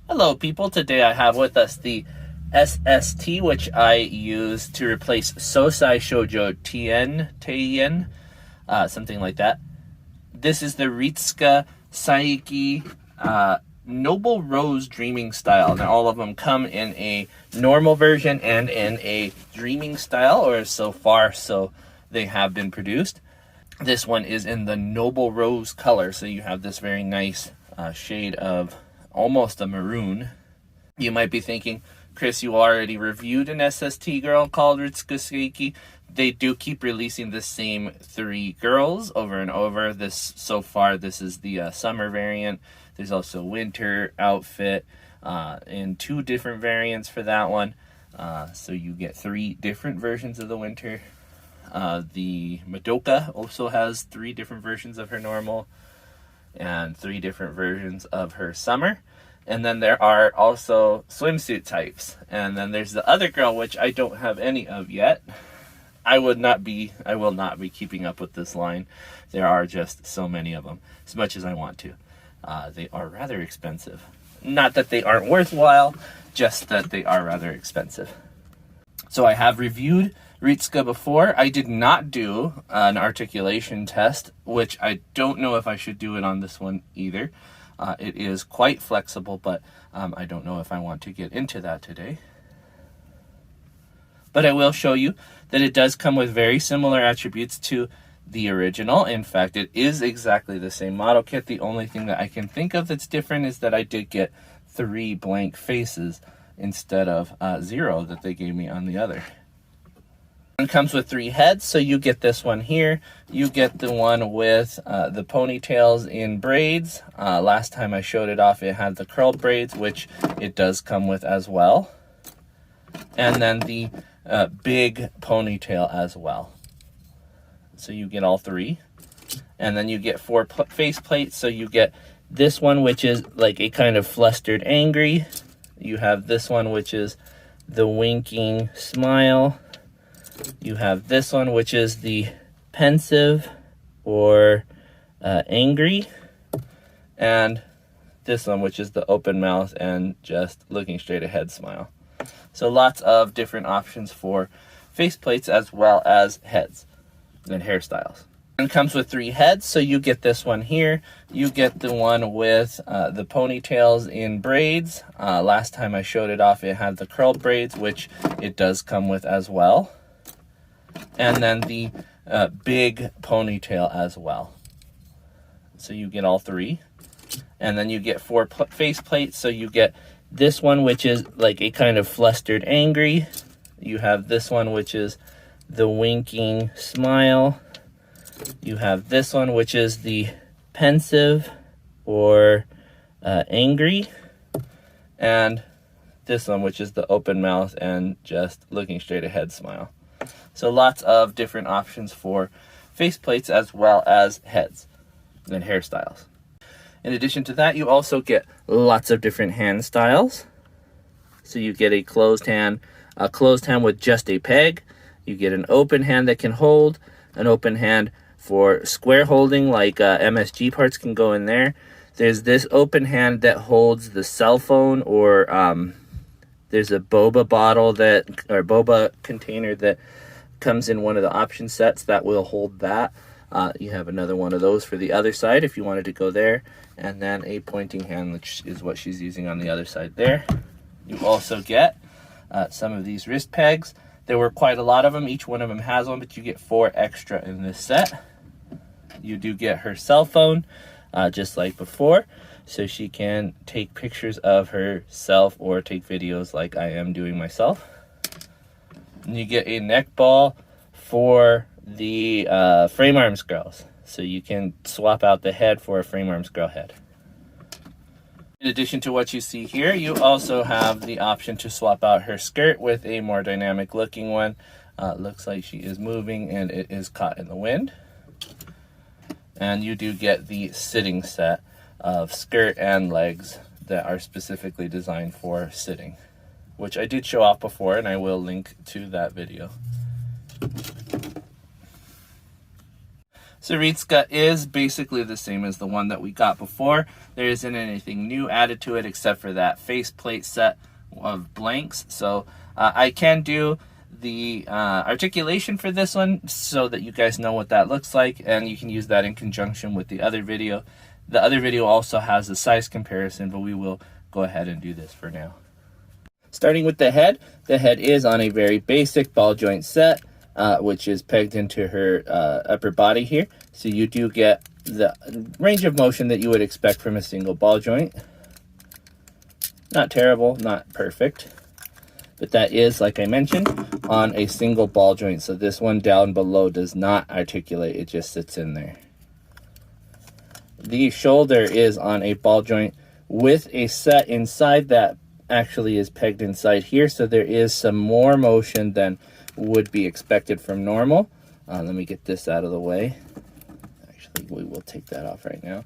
Hello people, today I have with us the SST, which I use to replace Sousai Shojo Teien, something like that. This is the Ritsuka Saiki Noble Rose Dreaming Style. Now all of them come in a normal version and in a dreaming style, or so far so they have been produced. This one is in the Noble Rose color, so you have this very nice shade of almost a maroon. You might be thinking, Chris, you already reviewed an SST girl called Ritsuka Saiki. They do keep releasing the same three girls over and over. So far, this is the summer variant. There's also winter outfit in two different variants for that one. So you get three different versions of the winter. The Madoka also has three different versions of her normal and three different versions of her summer. And then there are also swimsuit types. And then there's the other girl, which I don't have any of yet. I will not be keeping up with this line. There are just so many of them, as much as I want to. They are rather expensive. Not that they aren't worthwhile, just that they are rather expensive. So I have reviewed Ritsuka before. I did not do an articulation test, which I don't know if I should do it on this one either. It is quite flexible, but I don't know if I want to get into that today. But I will show you that it does come with very similar attributes to the original. In fact, it is exactly the same model kit. The only thing that I can think of that's different is that I did get 3 blank faces instead of 0 that they gave me on the other. It comes with 3 heads, so you get this one here. You get the one with the ponytails in braids. Last time I showed it off, it had the curled braids, which it does come with as well. And then the big ponytail as well. So you get all 3. And then you get 4 face plates. So you get this one, which is like a kind of flustered angry. You have this one, which is the winking smile. You have this one, which is the pensive or angry. And this one, which is the open mouth and just looking straight ahead smile. So lots of different options for faceplates as well as heads and hairstyles. It comes with 3 heads, so you get this one here. You get the one with the ponytails in braids. Last time I showed it off, it had the curled braids, which it does come with as well. And then the big ponytail as well. So you get all 3. And then you get 4 face plates. So you get this one, which is like a kind of flustered angry. You have this one, which is the winking smile. You have this one, which is the pensive or angry. And this one, which is the open mouth and just looking straight ahead smile. So lots of different options for faceplates as well as heads and hairstyles. In addition to that, you also get lots of different hand styles. So you get a closed hand with just a peg. You get an open hand that can hold, an open hand for square holding, like MSG parts can go in there. There's this open hand that holds the cell phone, or there's a boba bottle or boba container that comes in one of the option sets that will hold that. You have another one of those for the other side if you wanted to go there. And then a pointing hand, which is what she's using on the other side there. You also get some of these wrist pegs. There were quite a lot of them. Each one of them has one, but you get 4 extra in this set. You do get her cell phone, just like before, so she can take pictures of herself or take videos like I am doing myself. And you get a neck ball for the frame arms girls, so you can swap out the head for a frame arms girl head. In addition to what you see here, you also have the option to swap out her skirt with a more dynamic looking one. Looks like she is moving and it is caught in the wind. And you do get the sitting set of skirt and legs that are specifically designed for sitting, which I did show off before, and I will link to that video. So Ritsuka is basically the same as the one that we got before. There isn't anything new added to it except for that faceplate set of blanks. So I can do the articulation for this one so that you guys know what that looks like, and you can use that in conjunction with the other video. The other video also has a size comparison, but we will go ahead and do this for now. Starting with the head is on a very basic ball joint set, which is pegged into her upper body here. So you do get the range of motion that you would expect from a single ball joint. Not terrible, not perfect, but that is, like I mentioned, on a single ball joint. So this one down below does not articulate, it just sits in there. The shoulder is on a ball joint with a set inside that actually is pegged inside here, so there is some more motion than would be expected from normal. Let me get this out of the way. Actually, we will take that off right now.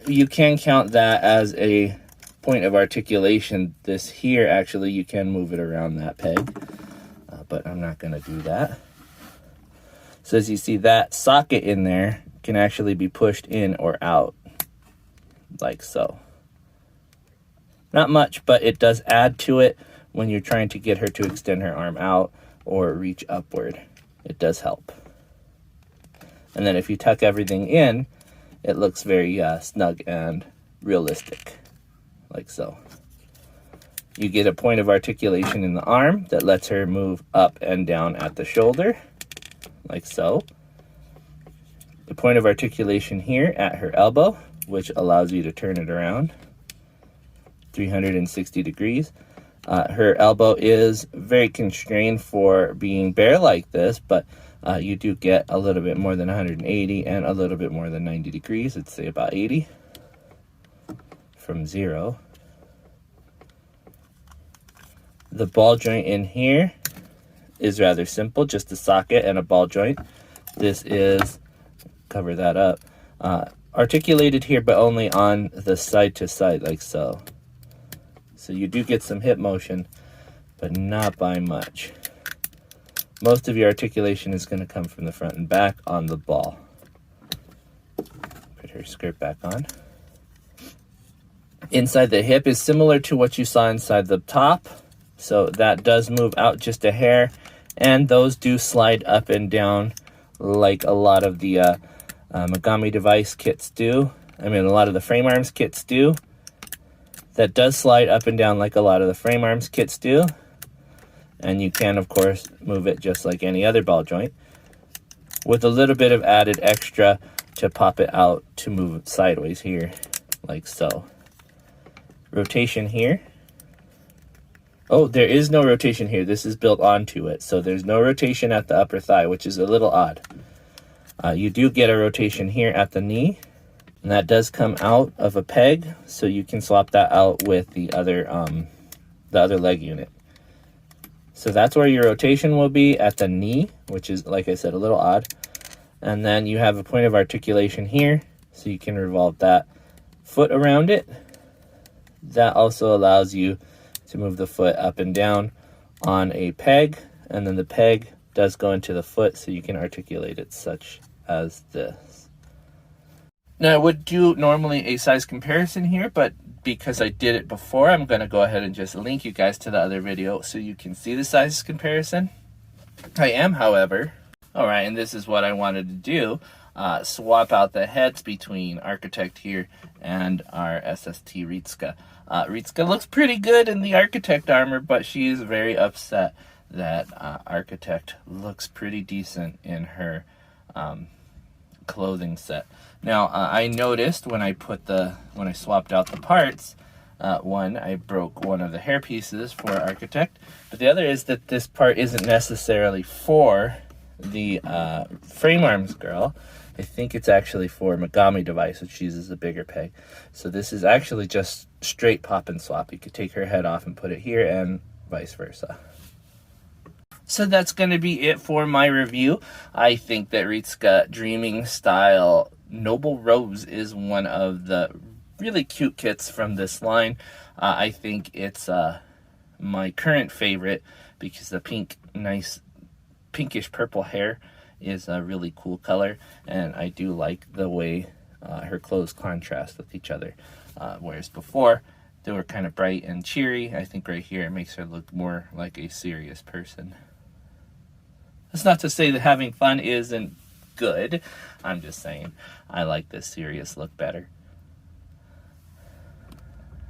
You can count that as a point of articulation. This here, actually, you can move it around that peg, but I'm not going to do that. So as you see, that socket in there can actually be pushed in or out, like so. Not much, but it does add to it when you're trying to get her to extend her arm out or reach upward. It does help. And then if you tuck everything in, it looks very snug and realistic, like so. You get a point of articulation in the arm that lets her move up and down at the shoulder, like so. The point of articulation here at her elbow, which allows you to turn it around 360 degrees. Her elbow is very constrained for being bare like this, but you do get a little bit more than 180 and a little bit more than 90 degrees. Let's say about 80 from 0. The ball joint in here is rather simple, just a socket and a ball joint. This is, cover that up, articulated here, but only on the side to side, like so. So you do get some hip motion, but not by much. Most of your articulation is going to come from the front and back on the ball. Put her skirt back on. Inside the hip is similar to what you saw inside the top. So that does move out just a hair, and those do slide up and down like a lot of the Megami device kits do. I mean, a lot of the frame arms kits do. That does slide up and down like a lot of the frame arms kits do. And you can, of course, move it just like any other ball joint, with a little bit of added extra to pop it out to move it sideways here, like so. Rotation here. Oh, there is no rotation here. This is built onto it. So there's no rotation at the upper thigh, which is a little odd. You do get a rotation here at the knee, and that does come out of a peg, so you can swap that out with the other leg unit. So that's where your rotation will be, at the knee, which is, like I said, a little odd. And then you have a point of articulation here, so you can revolve that foot around it. That also allows you to move the foot up and down on a peg, and then the peg does go into the foot, so you can articulate it such as this. Now, I would do normally a size comparison here, but because I did it before, I'm going to go ahead and just link you guys to the other video so you can see the size comparison. I am, however, alright, and this is what I wanted to do, swap out the heads between Architect here and our SST Ritsuka. Ritsuka looks pretty good in the Architect armor, but she is very upset that Architect looks pretty decent in her clothing set. Now, I noticed when I swapped out the parts, one, I broke one of the hair pieces for Architect, but the other is that this part isn't necessarily for the frame arms girl. I think it's actually for Megami device, which uses a bigger peg. So this is actually just straight pop and swap. You could take her head off and put it here, and vice versa. So that's going to be it for my review. I think that Ritsuka Dreaming Style Noble Rose is one of the really cute kits from this line. I think it's my current favorite because the nice pinkish purple hair is a really cool color, and I do like the way her clothes contrast with each other. Whereas before, they were kind of bright and cheery. I think right here it makes her look more like a serious person. That's not to say that having fun isn't good. I'm just saying I like this serious look better.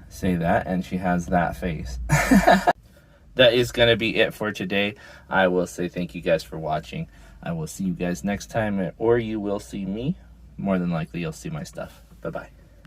Say that, and she has that face. That is going to be it for today. I will say thank you guys for watching. I will see you guys next time, or you will see me. More than likely, you'll see my stuff. Bye-bye.